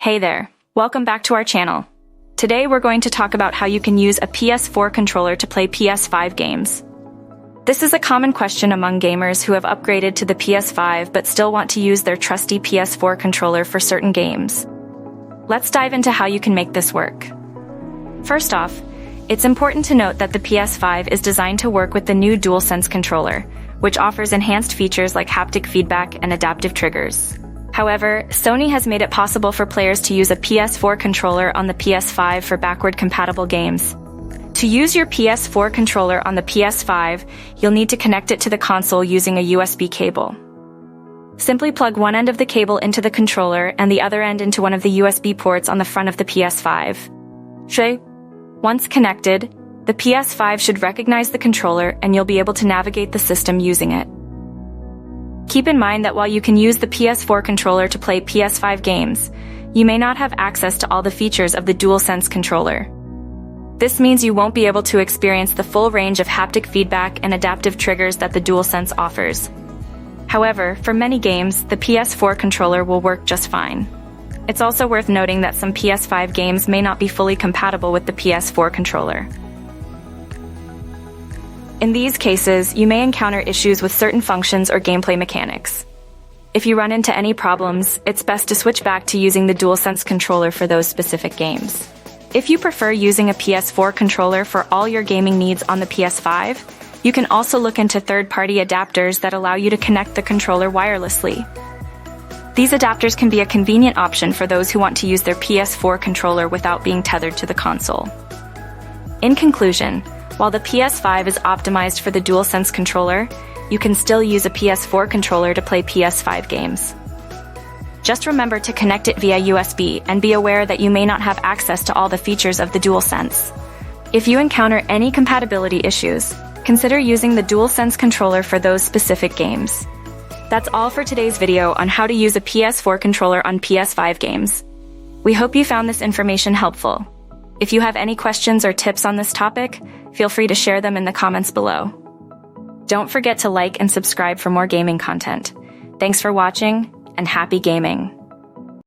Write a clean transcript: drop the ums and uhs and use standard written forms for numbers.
Hey there, welcome back to our channel. Today we're going to talk about how you can use a PS4 controller to play PS5 games. This is a common question among gamers who have upgraded to the PS5 but still want to use their trusty PS4 controller for certain games. Let's dive into how you can make this work. First off, it's important to note that the PS5 is designed to work with the new DualSense controller, which offers enhanced features like haptic feedback and adaptive triggers. However, Sony has made it possible for players to use a PS4 controller on the PS5 for backward-compatible games. To use your PS4 controller on the PS5, you'll need to connect it to the console using a USB cable. Simply plug one end of the cable into the controller and the other end into one of the USB ports on the front of the PS5. Once connected, the PS5 should recognize the controller and you'll be able to navigate the system using it. Keep in mind that while you can use the PS4 controller to play PS5 games, you may not have access to all the features of the DualSense controller. This means you won't be able to experience the full range of haptic feedback and adaptive triggers that the DualSense offers. However, for many games, the PS4 controller will work just fine. It's also worth noting that some PS5 games may not be fully compatible with the PS4 controller. In these cases, you may encounter issues with certain functions or gameplay mechanics. If you run into any problems, it's best to switch back to using the DualSense controller for those specific games. If you prefer using a PS4 controller for all your gaming needs on the PS5, you can also look into third-party adapters that allow you to connect the controller wirelessly. These adapters can be a convenient option for those who want to use their PS4 controller without being tethered to the console. In conclusion, while the PS5 is optimized for the DualSense controller, you can still use a PS4 controller to play PS5 games. Just remember to connect it via USB and be aware that you may not have access to all the features of the DualSense. If you encounter any compatibility issues, consider using the DualSense controller for those specific games. That's all for today's video on how to use a PS4 controller on PS5 games. We hope you found this information helpful. If you have any questions or tips on this topic, feel free to share them in the comments below. Don't forget to like and subscribe for more gaming content. Thanks for watching, and happy gaming!